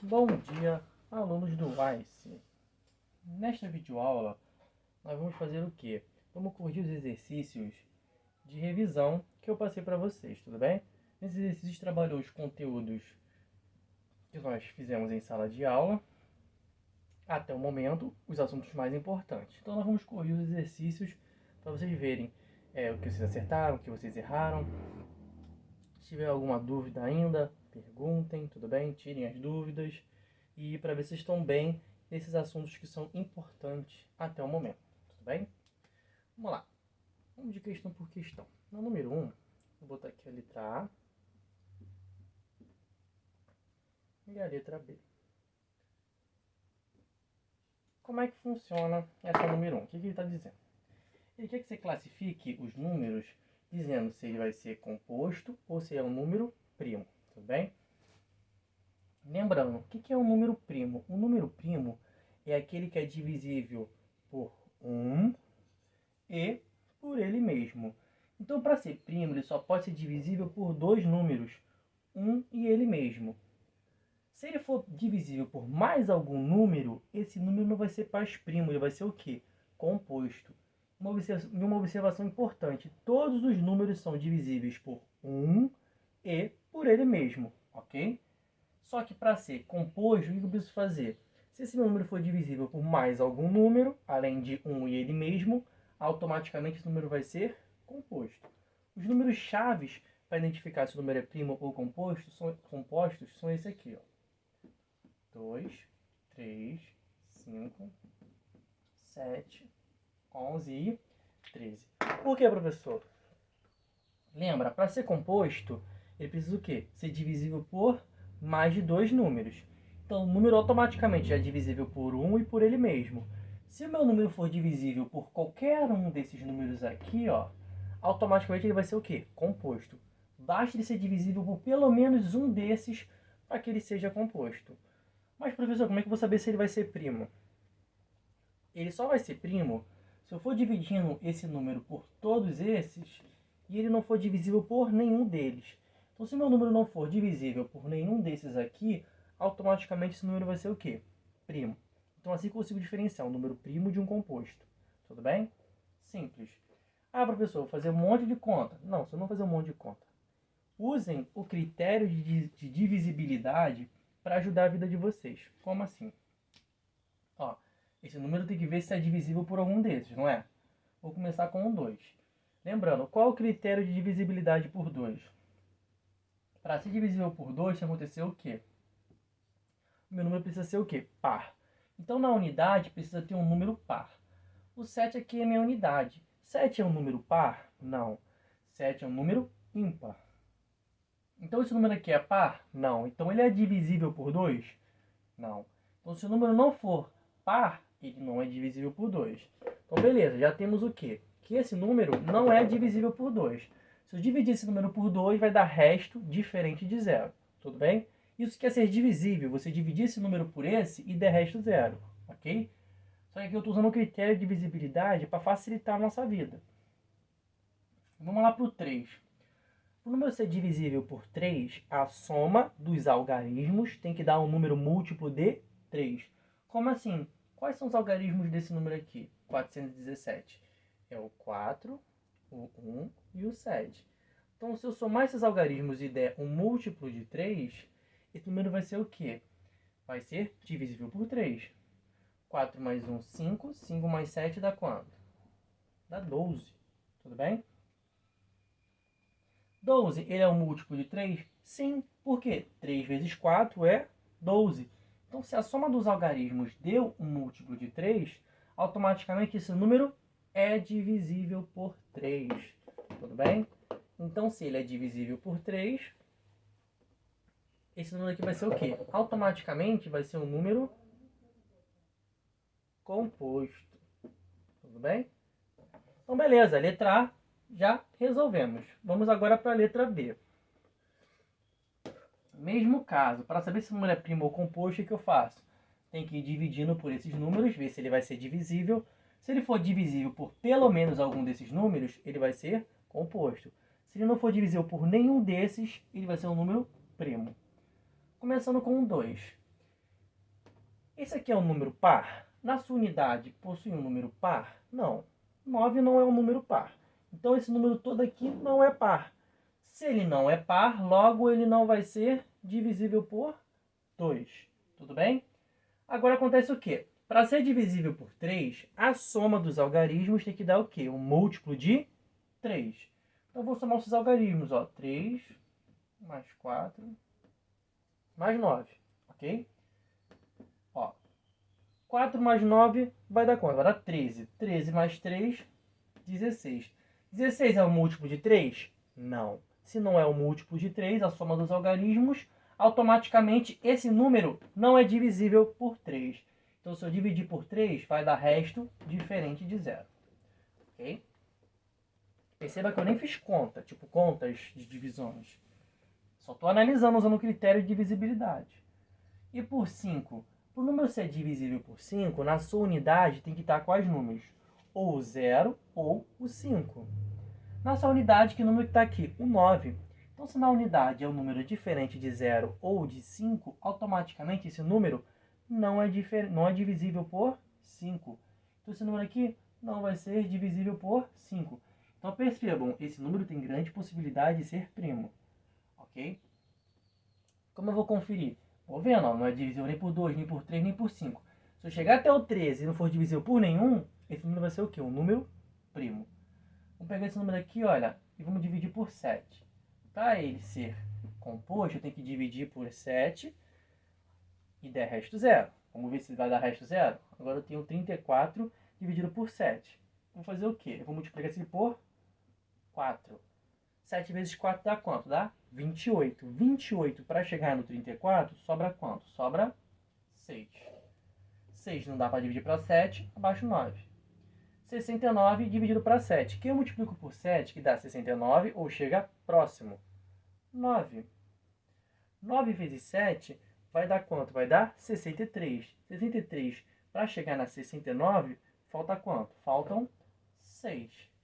Bom dia, alunos do WISE. Nesta videoaula, nós vamos fazer o quê? Vamos corrigir os exercícios de revisão que eu passei para vocês, tudo bem? Nesses exercícios trabalhou os conteúdos que nós fizemos em sala de aula, até o momento, os assuntos mais importantes. Então nós vamos corrigir os exercícios para vocês verem o que vocês acertaram, o que vocês erraram. Se tiver alguma dúvida ainda, perguntem, tudo bem? Tirem as dúvidas. E para ver se estão bem nesses assuntos que são importantes até o momento, tudo bem? Vamos lá. Vamos de questão por questão. No número 1, vou botar aqui a letra A e a letra B. Como é que funciona essa número 1? O que ele está dizendo? Ele quer que você classifique os números dizendo se ele vai ser composto ou se é um número primo, tudo bem? Lembrando, o que é um número primo? Um número primo é aquele que é divisível por 1 e por ele mesmo. Então, para ser primo, ele só pode ser divisível por dois números, 1 e ele mesmo. Se ele for divisível por mais algum número, esse número não vai ser paz primo, ele vai ser o quê? Composto. Uma observação importante, todos os números são divisíveis por 1 e por ele mesmo, ok? Só que para ser composto, o que eu preciso fazer? Se esse meu número for divisível por mais algum número, além de 1 e ele mesmo, automaticamente esse número vai ser composto. Os números chaves para identificar se o número é primo ou compostos são esse aqui, ó. 2, 3, 5, 7, 11 e 13. Por que, professor? Lembra, para ser composto, ele precisa o quê? Ser divisível por mais de dois números. Então, o número automaticamente é divisível por 1 e por ele mesmo. Se o meu número for divisível por qualquer um desses números aqui, ó, automaticamente ele vai ser o quê? Composto. Basta ele ser divisível por pelo menos um desses para que ele seja composto. Mas, professor, como é que eu vou saber se ele vai ser primo? Ele só vai ser primo se eu for dividindo esse número por todos esses e ele não for divisível por nenhum deles. Então, se meu número não for divisível por nenhum desses aqui, automaticamente esse número vai ser o quê? Primo. Então, assim eu consigo diferenciar um número primo de um composto. Tudo bem? Simples. Ah, professor, vou fazer um monte de conta. Não, você não vai fazer um monte de conta. Usem o critério de divisibilidade para ajudar a vida de vocês. Como assim? Ó, esse número tem que ver se é divisível por algum desses, não é? Vou começar com um 2. Lembrando, qual é o critério de divisibilidade por 2? Para ser divisível por 2, tem que acontecer o quê? O meu número precisa ser o quê? Par. Então, na unidade, precisa ter um número par. O 7 aqui é minha unidade. 7 é um número par? Não. 7 é um número ímpar. Então, esse número aqui é par? Não. Então, ele é divisível por 2? Não. Então, se o número não for par, ele não é divisível por 2. Então, beleza, já temos o quê? Que esse número não é divisível por 2. Se eu dividir esse número por 2, vai dar resto diferente de zero. Tudo bem? Isso quer ser divisível. Você dividir esse número por esse e der resto zero. Ok? Só que aqui eu estou usando o critério de divisibilidade para facilitar a nossa vida. Vamos lá para o 3. Para o número ser divisível por 3, a soma dos algarismos tem que dar um número múltiplo de 3. Como assim? Quais são os algarismos desse número aqui? 417. É o 4, o 1 e o 7. Então, se eu somar esses algarismos e der um múltiplo de 3, esse número vai ser o quê? Vai ser divisível por 3. 4 mais 1, 5. 5 mais 7 dá quanto? Dá 12. Tudo bem? 12, ele é um múltiplo de 3? Sim. Por quê? 3 vezes 4 é 12. Então, se a soma dos algarismos deu um múltiplo de 3, automaticamente esse número é divisível por 3. Tudo bem? Então, se ele é divisível por 3, esse número aqui vai ser o quê? Automaticamente vai ser um número composto. Tudo bem? Então, beleza. Letra A já resolvemos. Vamos agora para a letra B. Mesmo caso, para saber se o número é primo ou composto, o que eu faço? Tem que ir dividindo por esses números, ver se ele vai ser divisível. Se ele for divisível por pelo menos algum desses números, ele vai ser composto. Se ele não for divisível por nenhum desses, ele vai ser um número primo. Começando com um 2. Esse aqui é um número par? Na sua unidade, possui um número par? Não. 9 não é um número par. Então, esse número todo aqui não é par. Se ele não é par, logo ele não vai ser divisível por 2. Tudo bem? Agora acontece o quê? Para ser divisível por 3, a soma dos algarismos tem que dar o quê? Um múltiplo de 3. Então, eu vou somar os algarismos. 3 mais 4 mais 9. Ok? 4 mais 9 vai dar quanto? Vai dar 13. 13 mais 3, 16. 16 é o múltiplo de 3? Não. Se não é o múltiplo de 3, a soma dos algarismos, automaticamente esse número não é divisível por 3. Então, se eu dividir por 3, vai dar resto diferente de zero. Ok? Perceba que eu nem fiz conta, tipo contas de divisões. Só estou analisando usando o critério de divisibilidade. E por 5? Para o número ser divisível por 5, na sua unidade tem que estar quais números? Ou o 0 ou o 5. Na sua unidade, que número está aqui? O 9. Então, se na unidade é um número diferente de 0 ou de 5, automaticamente esse número não é divisível por 5. Então, esse número aqui não vai ser divisível por 5. Então, percebam, esse número tem grande possibilidade de ser primo. Ok? Como eu vou conferir? Vou vendo, ó, não é divisível nem por 2, nem por 3, nem por 5. Se eu chegar até o 13 e não for divisível por nenhum, esse número vai ser o quê? Um número primo. Vamos pegar esse número aqui, olha, e vamos dividir por 7. Para ele ser composto, eu tenho que dividir por 7 e der resto zero. Vamos ver se vai dar resto zero. Agora eu tenho 34 dividido por 7. Vou fazer o quê? Eu vou multiplicar isso aqui por 4. 7 vezes 4 dá quanto? Dá 28. 28 para chegar no 34, sobra quanto? Sobra 6. 6 não dá para dividir para 7, abaixo 9. 69 dividido para 7. Que eu multiplico por 7, que dá 69, ou chega próximo. 9. 9 vezes 7 vai dar quanto? Vai dar 63. 63 para chegar na 69, falta quanto? Faltam 6.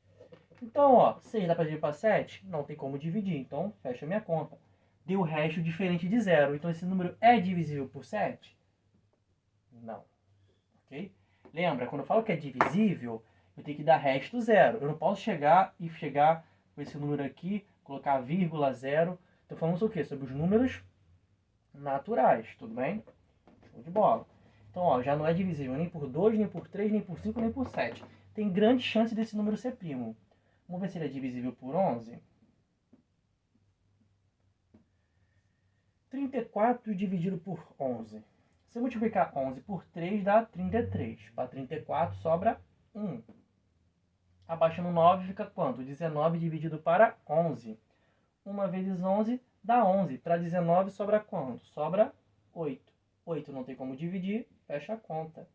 Então, 6 dá para dividir para 7? Não tem como dividir, então fecha a minha conta. Deu o resto diferente de zero. Então, esse número é divisível por 7? Não. Ok? Lembra, quando eu falo que é divisível, eu tenho que dar resto zero. Eu não posso chegar com esse número aqui, colocar vírgula zero. Então, falamos o quê? Sobre os números naturais, tudo bem? Show de bola. Então, já não é divisível nem por 2, nem por 3, nem por 5, nem por 7. Tem grande chance desse número ser primo. Vamos ver se ele é divisível por 11. 34 dividido por 11. Se eu multiplicar 11 por 3, dá 33. Para 34 sobra 1. Abaixando 9 fica quanto? 19 dividido para 11. 1 vezes 11 dá 11. Para 19 sobra quanto? Sobra 8. 8 não tem como dividir, fecha a conta.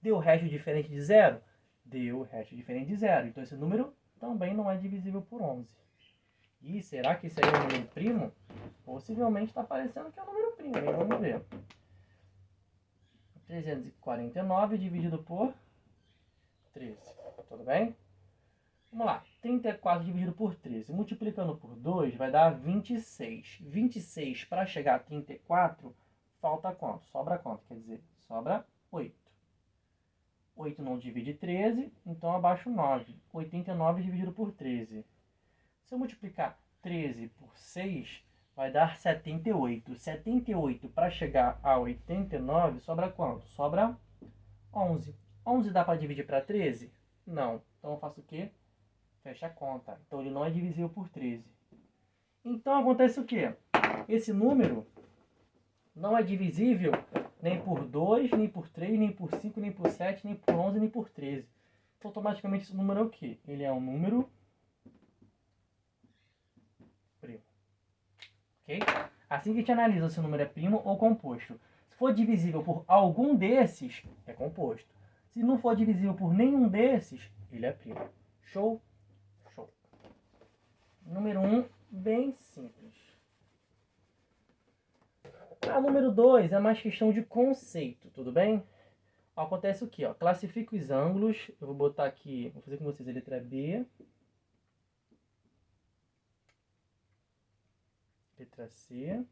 Deu resto diferente de zero? Deu resto diferente de zero. Então esse número também não é divisível por 11. E será que esse aí é um número primo? Possivelmente está parecendo que é um número primo, hein? Vamos ver. 349 dividido por 13. Tudo bem? Vamos lá. 34 dividido por 13. Multiplicando por 2 vai dar 26. 26 para chegar a 34, falta quanto? Sobra quanto? Quer dizer, sobra 8. 8 não divide 13, então abaixo 9. 89 dividido por 13. Se eu multiplicar 13 por 6, vai dar 78. 78 para chegar a 89, sobra quanto? Sobra 11. 11 dá para dividir para 13? Não. Então eu faço o quê? Fecha a conta. Então ele não é divisível por 13. Então acontece o quê? Esse número não é divisível nem por 2, nem por 3, nem por 5, nem por 7, nem por 11, nem por 13. Então automaticamente esse número é o quê? Ele é um número primo. Ok? Assim que a gente analisa se o número é primo ou composto. Se for divisível por algum desses, é composto. Se não for divisível por nenhum desses, ele é primo. Show? Show. Número 1, bem simples. A número 2 é mais questão de conceito, tudo bem? Acontece o quê? Classifica os ângulos. Eu vou botar aqui, vou fazer com vocês a letra B. Letra C.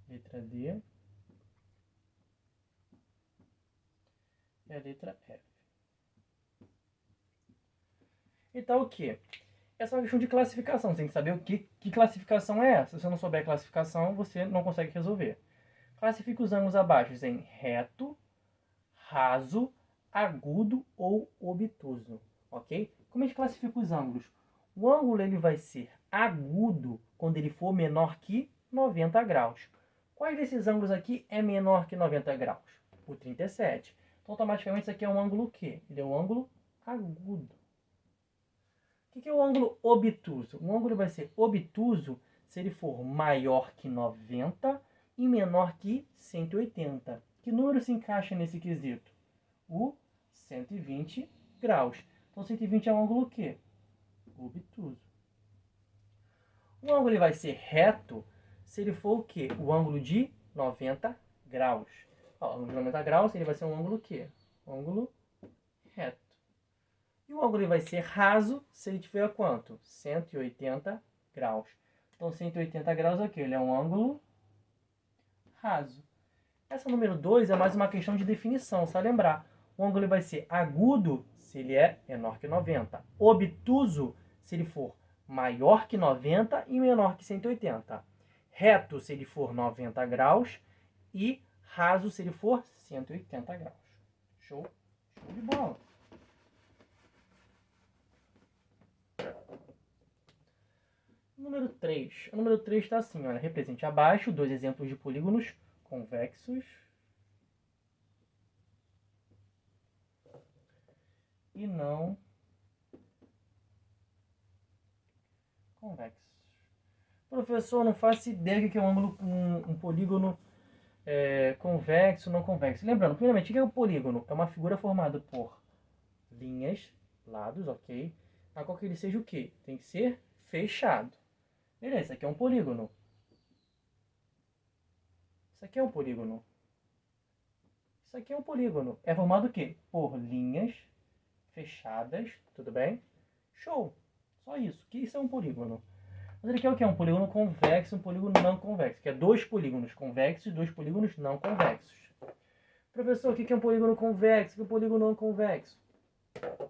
Letra D. É a letra F. Então o que? Essa é uma questão de classificação. Você tem que saber que classificação é essa. Se você não souber a classificação, você não consegue resolver. Classifique os ângulos abaixo em reto, raso, agudo ou obtuso. Ok? Como a gente classifica os ângulos? O ângulo ele vai ser agudo quando ele for menor que 90 graus. Quais desses ângulos aqui é menor que 90 graus? O 37. Então, automaticamente, isso aqui é um ângulo o quê? Ele é um ângulo agudo. O que é o ângulo obtuso? O ângulo vai ser obtuso se ele for maior que 90 e menor que 180. Que número se encaixa nesse quesito? O 120 graus. Então, 120 é um ângulo o quê? Obtuso. O ângulo ele vai ser reto se ele for o quê? O ângulo de 90 graus. Ó, o ângulo de 90 graus ele vai ser um ângulo o quê? Um ângulo reto. E o ângulo ele vai ser raso se ele tiver quanto? 180 graus. Então, 180 graus é o quê? Ele é um ângulo raso. Essa número 2 é mais uma questão de definição, só lembrar. O ângulo ele vai ser agudo se ele é menor que 90. Obtuso se ele for maior que 90 e menor que 180. Reto se ele for 90 graus e raso se ele for 180 graus. Show? Show de bola. Número 3. O número 3 está assim, olha, represente abaixo dois exemplos de polígonos convexos e não convexos. Professor, não faço ideia do que é um polígono convexo, não convexo. Lembrando, primeiramente, o que é um polígono? É uma figura formada por linhas, lados, ok? A qual que ele seja o quê? Tem que ser fechado. Beleza, isso aqui é um polígono. Isso aqui é um polígono. Isso aqui é um polígono. É formado o quê? Por linhas fechadas, tudo bem? Show! Só isso. Que isso é um polígono. Mas ele quer o que? Um polígono convexo e um polígono não convexo. Que é dois polígonos convexos e dois polígonos não convexos. Professor, o que é um polígono convexo? O que é um polígono não convexo?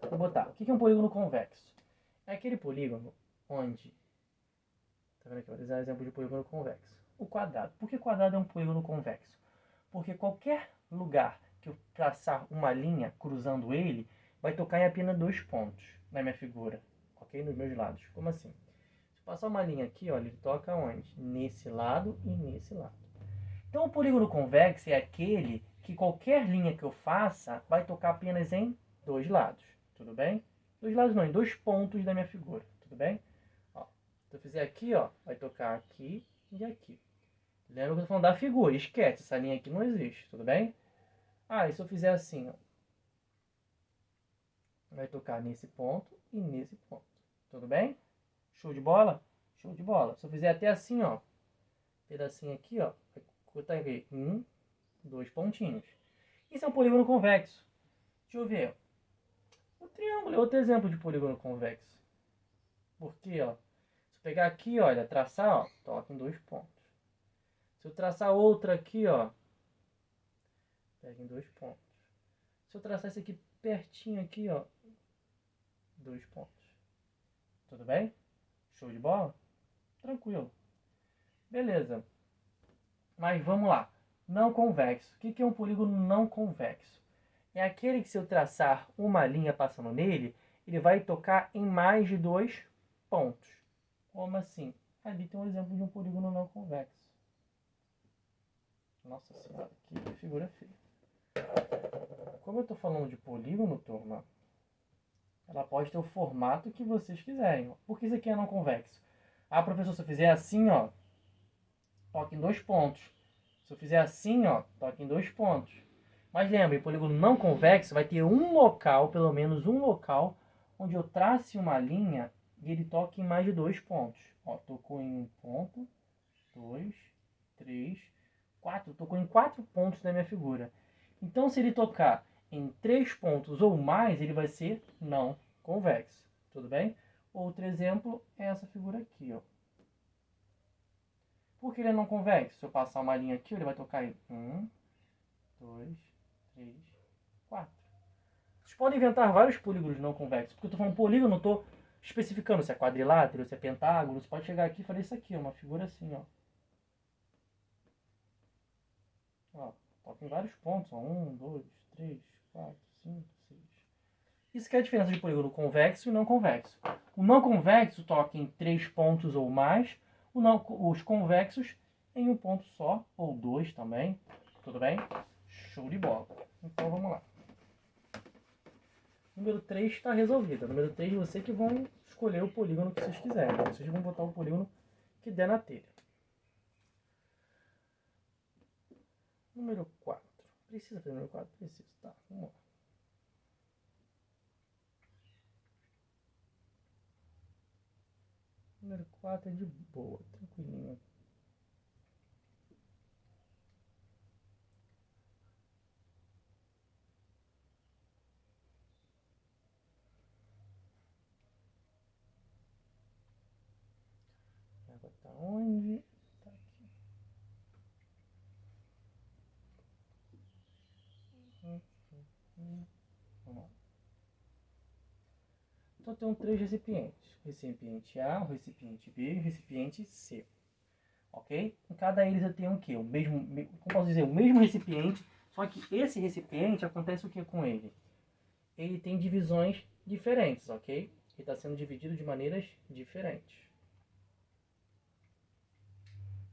Vou botar. O que é um polígono convexo? É aquele polígono onde... Tá vendo aqui? Vou dar um exemplo de polígono convexo. O quadrado. Por que quadrado é um polígono convexo? Porque qualquer lugar que eu traçar uma linha cruzando ele, vai tocar em apenas dois pontos na minha figura. Ok? Nos meus lados. Como assim? Se eu passar uma linha aqui, olha, ele toca onde? Nesse lado e nesse lado. Então, o polígono convexo é aquele que qualquer linha que eu faça vai tocar apenas em dois lados. Tudo bem? Dois lados não, em dois pontos da minha figura. Tudo bem? Ó, se eu fizer aqui, ó, vai tocar aqui e aqui. Lembra que eu estou falando da figura? Esquece, essa linha aqui não existe. Tudo bem? Ah, e se eu fizer assim, ó, vai tocar nesse ponto e nesse ponto. Tudo bem? Show de bola? Show de bola. Se eu fizer até assim, ó, pedacinho aqui, ó, vai cortar aqui. Dois pontinhos. Isso é um polígono convexo. Deixa eu ver. O triângulo é outro exemplo de polígono convexo. Porque, ó, se eu pegar aqui, olha, traçar, ó, toca em dois pontos. Se eu traçar outra aqui, ó, pega em dois pontos. Se eu traçar esse aqui pertinho aqui, ó, dois pontos. Tudo bem? Show de bola? Tranquilo. Beleza. Mas vamos lá. Não convexo. O que é um polígono não convexo? É aquele que, se eu traçar uma linha passando nele, ele vai tocar em mais de dois pontos. Como assim? Ali tem um exemplo de um polígono não convexo. Nossa senhora, que figura feia. Como eu estou falando de polígono, turma, ela pode ter o formato que vocês quiserem. Por que isso aqui é não convexo? Ah, professor, se eu fizer assim, ó, toca em dois pontos. Se eu fizer assim, ó, toca em dois pontos. Mas lembre, polígono não convexo vai ter um local, pelo menos um local, onde eu trace uma linha e ele toque em mais de dois pontos. Ó, tocou em um ponto, dois, três, quatro. Tocou em 4 pontos da minha figura. Então, se ele tocar em 3 pontos ou mais, ele vai ser não convexo. Tudo bem? Outro exemplo é essa figura aqui, ó. Por que ele é não convexo? Se eu passar uma linha aqui, ele vai tocar em 1, 2, 3, 4. Vocês podem inventar vários polígonos não convexos, porque eu estou falando polígono, não estou especificando se é quadrilátero, se é pentágono. Você pode chegar aqui e fazer isso aqui, uma figura assim, ó. Ó, toca em vários pontos, ó. 1, 2, 3, 4, 5, 6. Isso que é a diferença de polígono convexo e não convexo. O não convexo toca em 3 pontos ou mais, os convexos em um ponto só, ou 2 também. Tudo bem? Show de bola. Então vamos lá. Número 3 está resolvido. Número 3, você que vão escolher o polígono que vocês quiserem. Vocês vão botar o polígono que der na telha. Número 4. Precisa fazer número 4? Precisa. Tá, vamos lá. Número 4 é de boa, tranquilinho. Agora tá onde? Tá aqui. Vamos lá. Então tem 3 recipientes. Recipiente A, o recipiente B e o recipiente C. Ok? Em cada eles eu tenho o quê? O mesmo, como posso dizer, o mesmo recipiente, só que esse recipiente acontece o que com ele? Ele tem divisões diferentes, ok? Ele está sendo dividido de maneiras diferentes.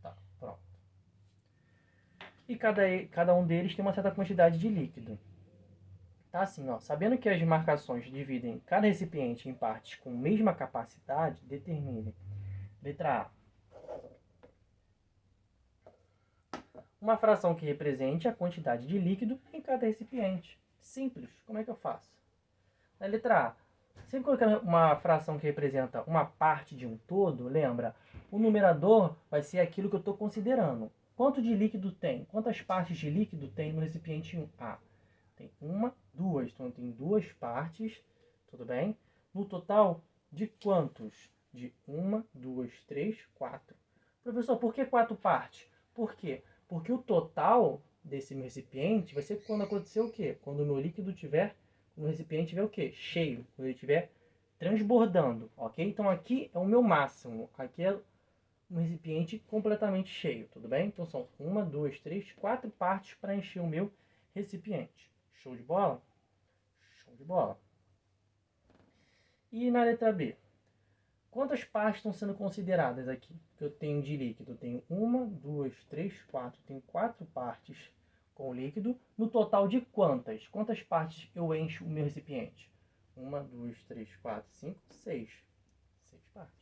Tá, pronto. E cada um deles tem uma certa quantidade de líquido. Tá assim, ó. Sabendo que as marcações dividem cada recipiente em partes com mesma capacidade, determine. Letra A. Uma fração que represente a quantidade de líquido em cada recipiente. Simples. Como é que eu faço? Na letra A, sempre colocando uma fração que representa uma parte de um todo, lembra? O numerador vai ser aquilo que eu estou considerando. Quanto de líquido tem? Quantas partes de líquido tem no recipiente 1A? Tem 1, 2. Então tem 2 partes, tudo bem? No total, de quantos? De 1, 2, 3, 4. Professor, por que 4 partes? Por quê? Porque o total desse meu recipiente vai ser quando acontecer o quê? Quando o meu líquido tiver, no recipiente tiver o quê? Cheio. Quando ele estiver transbordando, ok? Então aqui é o meu máximo. Aqui é um recipiente completamente cheio, tudo bem? Então são 1, 2, 3, 4 partes para encher o meu recipiente. Show de bola? Show de bola. E na letra B? Quantas partes estão sendo consideradas aqui? Que eu tenho de líquido? Eu tenho 1, 2, 3, 4. Tenho 4 partes com líquido. No total de quantas? Quantas partes eu encho o meu recipiente? 1, 2, 3, 4, 5, 6. 6 partes.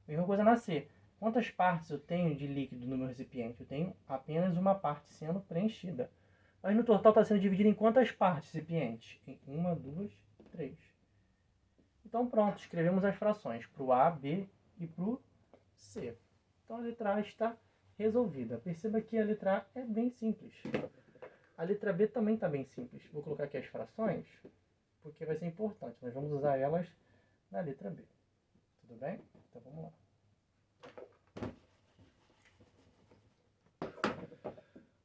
Mesma coisa na C. Quantas partes eu tenho de líquido no meu recipiente? Eu tenho apenas uma parte sendo preenchida. Mas no total está sendo dividido em quantas partes recipiente? Em 1, 2, 3. Então pronto, escrevemos as frações para o A, B e para o C. Então a letra A está resolvida. Perceba que a letra A é bem simples. A letra B também está bem simples. Vou colocar aqui as frações, porque vai ser importante. Nós vamos usar elas na letra B. Tudo bem? Então vamos lá.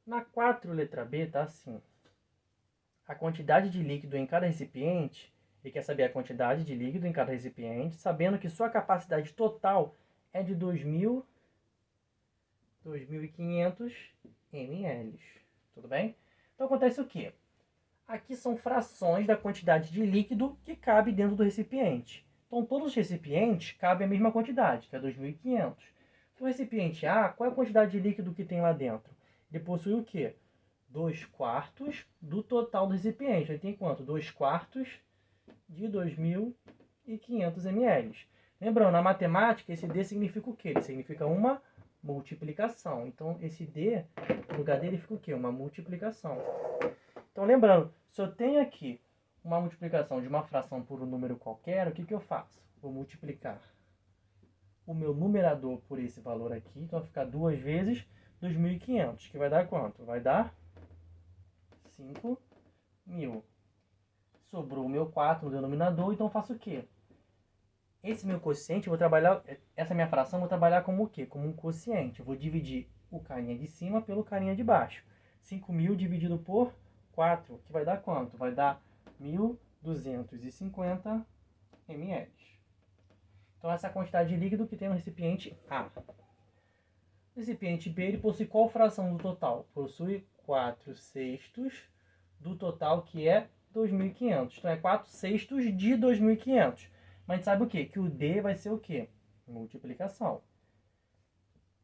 Na 4, letra B, está assim. A quantidade de líquido em cada recipiente, ele quer saber a quantidade de líquido em cada recipiente, sabendo que sua capacidade total é de 2.500 ml. Tudo bem? Então acontece o quê? Aqui são frações da quantidade de líquido que cabe dentro do recipiente. Então todos os recipientes cabem a mesma quantidade, que é 2.500. O recipiente A, qual é a quantidade de líquido que tem lá dentro? Ele possui o quê? 2/4 do total do recipiente. Ele tem quanto? 2/4 de 2.500 ml. Lembrando, na matemática, esse D significa o quê? Ele significa uma multiplicação. Então, esse D, no lugar dele, fica o quê? Uma multiplicação. Então, lembrando, se eu tenho aqui uma multiplicação de uma fração por um número qualquer, o que eu faço? Vou multiplicar o meu numerador por esse valor aqui. Então, vai ficar 2 vezes 2.500, que vai dar quanto? Vai dar 5.000. Sobrou o meu 4 no denominador, então eu faço o quê? Esse meu quociente, eu vou trabalhar, essa minha fração, eu vou trabalhar como o quê? Como um quociente. Eu vou dividir o carinha de cima pelo carinha de baixo. 5.000 dividido por 4, que vai dar quanto? Vai dar 1.250 ml. Então, essa é a quantidade de líquido que tem no recipiente A. O recipiente B, ele possui qual fração do total? Possui 4/6 do total, que é 2.500. Então, é 4/6 de 2.500. Mas a gente sabe o quê? Que o D vai ser o quê? Multiplicação.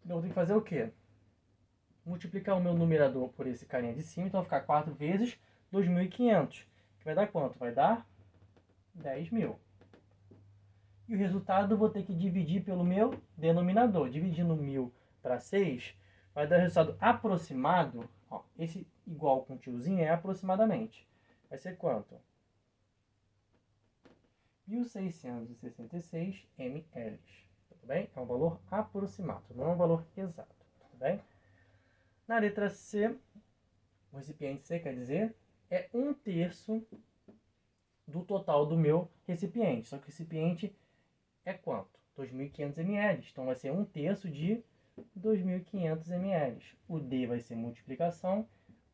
Então, eu tenho que fazer o quê? Multiplicar o meu numerador por esse carinha de cima. Então, vai ficar 4 vezes 2.500. Que vai dar quanto? Vai dar 10.000. E o resultado eu vou ter que dividir pelo meu denominador. Dividindo 1.000 para 6, vai dar o resultado aproximado. Ó, esse igual com o tiozinho é aproximadamente. Vai ser quanto? 1.666 ml. Tudo bem? É um valor aproximado, não é um valor exato. Tudo bem? Na letra C, o recipiente C quer dizer é 1/3 do total do meu recipiente. Só que o recipiente é quanto? 2.500 ml. Então vai ser 1/3 de 2.500 ml. O D vai ser multiplicação.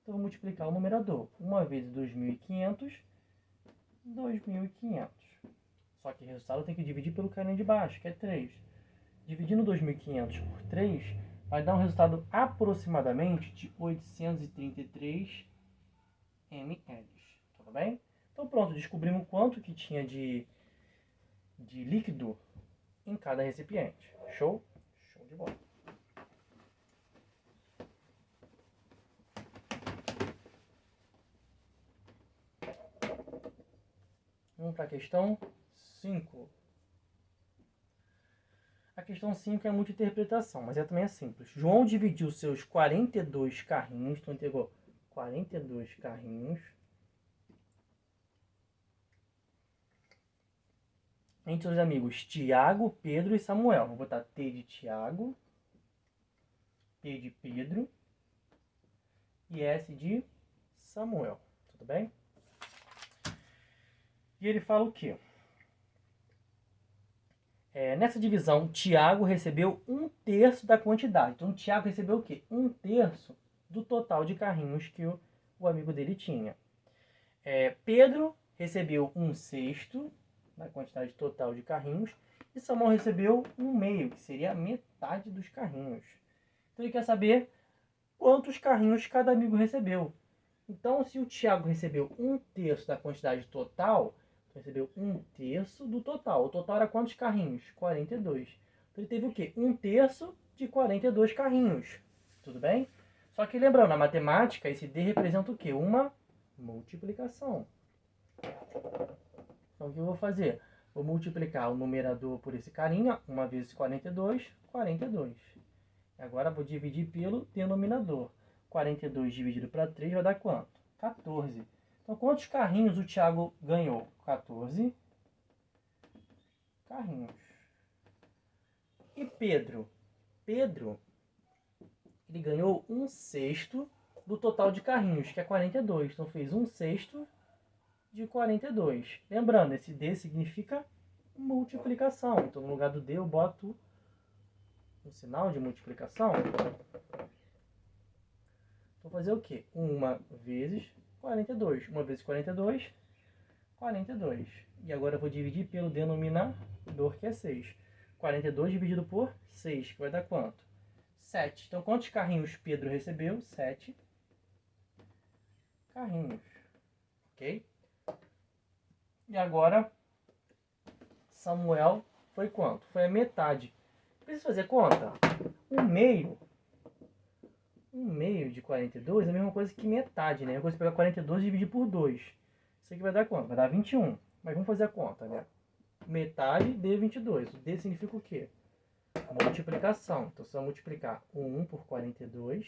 Então eu vou multiplicar o numerador. 1 vezes 2.500, 2.500. Só que o resultado tem que dividir pelo carinha de baixo, que é 3. Dividindo 2.500 por 3, vai dar um resultado aproximadamente de 833 ml. Tudo bem? Então pronto, descobrimos quanto que tinha de líquido em cada recipiente. Show? Show de bola. Vamos para a questão 5. A questão 5 é muita interpretação, mas também é simples. João dividiu seus 42 carrinhos, então entregou 42 carrinhos entre os amigos Tiago, Pedro e Samuel. Vou botar T de Tiago, P de Pedro e S de Samuel. Tudo bem? E ele fala o quê? Nessa divisão, Tiago recebeu 1/3 da quantidade. Então, Tiago recebeu o quê? 1/3 do total de carrinhos que o amigo dele tinha. Pedro recebeu 1/6 da quantidade total de carrinhos. E Samuel recebeu 1/2, que seria a metade dos carrinhos. Então, ele quer saber quantos carrinhos cada amigo recebeu. Então, se o Tiago recebeu 1/3 da quantidade total, recebeu 1/3 do total. O total era quantos carrinhos? 42. Então ele teve o quê? 1/3 de 42 carrinhos. Tudo bem? Só que lembrando, na matemática, esse D representa o quê? Uma multiplicação. Então o que eu vou fazer? Vou multiplicar o numerador por esse carinha. 1 vezes 42, 42. E agora vou dividir pelo denominador. 42 dividido para 3 vai dar quanto? 14. Então, quantos carrinhos o Thiago ganhou? 14 carrinhos. E Pedro? Pedro, ele ganhou 1/6 do total de carrinhos, que é 42. Então, fez 1/6 de 42. Lembrando, esse D significa multiplicação. Então, no lugar do D, eu boto um sinal de multiplicação. Vou fazer o quê? 1 vezes 42. 1 vezes 42, 42. E agora eu vou dividir pelo denominador, que é 6. 42 dividido por 6, que vai dar quanto? 7. Então, quantos carrinhos Pedro recebeu? 7 carrinhos. Ok? E agora, Samuel foi quanto? Foi a metade. Precisa fazer conta? 1/2. 1/2 de 42 é a mesma coisa que metade, né? Eu vou pegar 42 e dividir por 2. Isso aqui vai dar quanto? Vai dar 21. Mas vamos fazer a conta, né? Metade de 22. O D significa o quê? Multiplicação. Então, se eu multiplicar o 1 por 42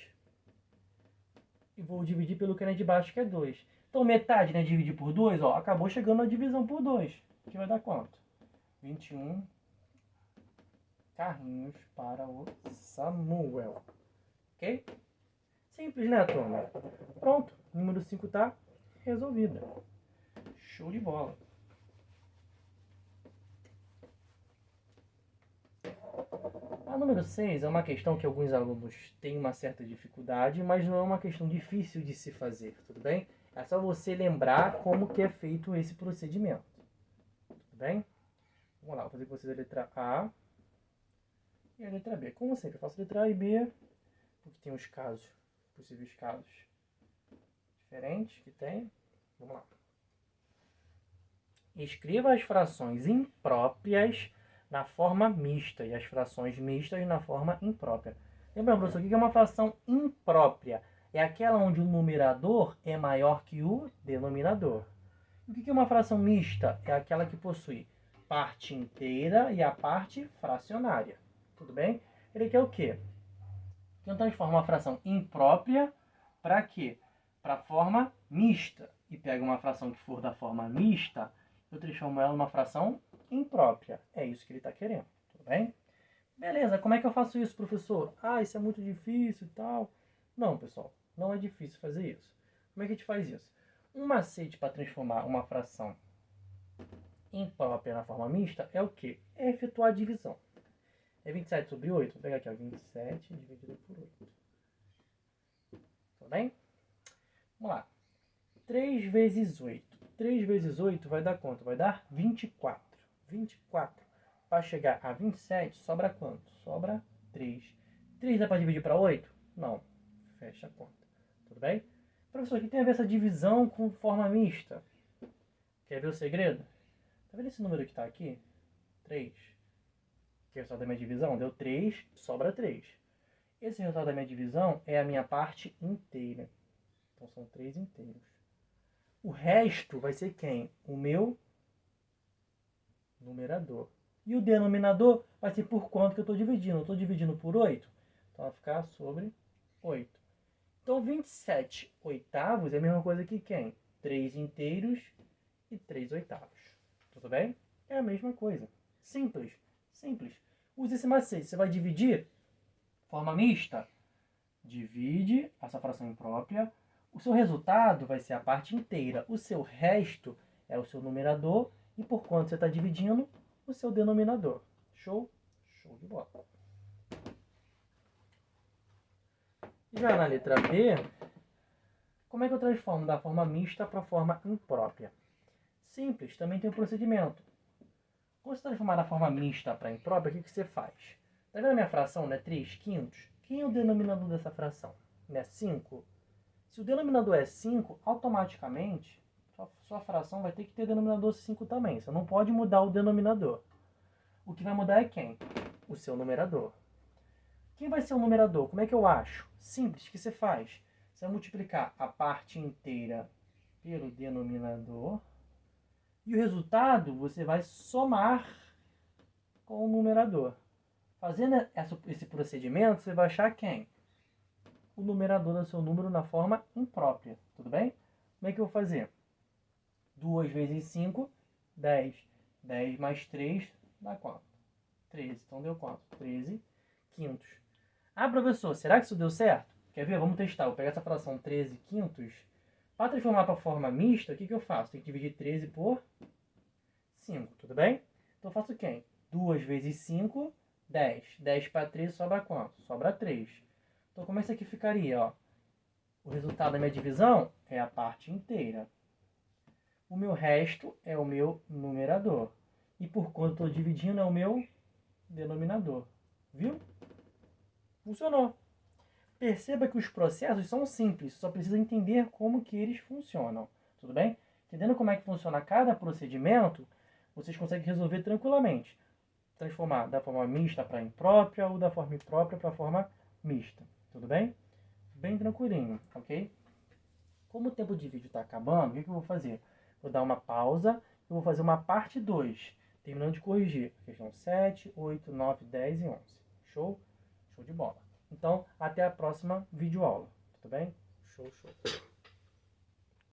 e vou dividir pelo que é de baixo, que é 2. Então, metade, né? Dividir por 2, ó, acabou chegando na divisão por 2. Que vai dar quanto? 21 carrinhos para o Samuel. Ok? Simples, né, turma? Pronto, número 5 está resolvida. Show de bola. A número 6 é uma questão que alguns alunos têm uma certa dificuldade, mas não é uma questão difícil de se fazer, tudo bem? É só você lembrar como que é feito esse procedimento. Tudo bem? Vamos lá, vou fazer com vocês a letra A e a letra B. Como sempre, eu faço a letra A e B, porque tem os casos, possíveis casos diferentes que tem. Vamos lá. Escreva as frações impróprias na forma mista e as frações mistas na forma imprópria. Lembrando, professor, o que é uma fração imprópria? É aquela onde o numerador é maior que o denominador. O que é uma fração mista? É aquela que possui parte inteira e a parte fracionária. Tudo bem? Ele quer o quê? Então, transforma uma fração imprópria para quê? Para a forma mista. E pega uma fração que for da forma mista, eu transformo ela numa fração imprópria. É isso que ele está querendo. Tudo bem? Beleza, como é que eu faço isso, professor? Ah, isso é muito difícil e tal. Não, pessoal, não é difícil fazer isso. Como é que a gente faz isso? Um macete para transformar uma fração imprópria na forma mista é o quê? É efetuar a divisão. É 27 sobre 8. Vou pegar aqui, ó, 27 dividido por 8. Tudo bem? Vamos lá. 3 vezes 8. 3 vezes 8 vai dar quanto? Vai dar 24. 24. Para chegar a 27, sobra quanto? Sobra 3. 3 dá para dividir para 8? Não. Fecha a conta. Tudo bem? Professor, o que tem a ver essa divisão com forma mista? Quer ver o segredo? Tá vendo esse número que está aqui? 3. Que é o resultado da minha divisão? Deu 3, sobra 3. Esse resultado da minha divisão é a minha parte inteira. Então são 3 inteiros. O resto vai ser quem? O meu numerador. E o denominador vai ser por quanto que eu estou dividindo. Eu estou dividindo por 8. Então vai ficar sobre 8. Então 27 oitavos é a mesma coisa que quem? 3 inteiros e 3 oitavos. Tudo bem? É a mesma coisa. Simples. Simples. Use esse macete. Você vai dividir forma mista. Divide essa fração imprópria. O seu resultado vai ser a parte inteira. O seu resto é o seu numerador. E por quanto você está dividindo, o seu denominador. Show? Show de bola. Já na letra B, como é que eu transformo da forma mista para a forma imprópria? Simples, também tem um procedimento. Quando você transformar da forma mista para imprópria, o que você faz? Está vendo a minha fração, né? 3 quintos? Quem é o denominador dessa fração? Né? 5? Se o denominador é 5, automaticamente sua fração vai ter que ter denominador 5 também. Você não pode mudar o denominador. O que vai mudar é quem? O seu numerador. Quem vai ser o numerador? Como é que eu acho? Simples, o que você faz? Você vai multiplicar a parte inteira pelo denominador e o resultado você vai somar com o numerador. Fazendo esse procedimento, você vai achar quem? O numerador do seu número na forma imprópria. Tudo bem? Como é que eu vou fazer? 2 vezes 5, 10. 10 mais 3 dá quanto? 13. Então deu quanto? 13 quintos. Ah, professor, será que isso deu certo? Quer ver? Vamos testar. Eu vou pegar essa fração 13 quintos. Para transformar para a forma mista, o que eu faço? Tem que dividir 13 por 5, tudo bem? Então eu faço quem? 2 vezes 5, 10. 10 para 13 sobra quanto? Sobra 3. Então como é que isso aqui ficaria? Ó? O resultado da minha divisão é a parte inteira. O meu resto é o meu numerador. E por quanto estou dividindo é o meu denominador. Viu? Funcionou. Perceba que os processos são simples, só precisa entender como que eles funcionam. Tudo bem? Entendendo como é que funciona cada procedimento, vocês conseguem resolver tranquilamente. Transformar da forma mista para imprópria ou da forma imprópria para a forma mista. Tudo bem? Bem tranquilinho, ok? Como o tempo de vídeo está acabando, o que eu vou fazer? Vou dar uma pausa e vou fazer uma parte 2, terminando de corrigir. Questão 7, 8, 9, 10 e 11. Show? Show de bola. Então, até a próxima videoaula. Tudo bem? Show, show.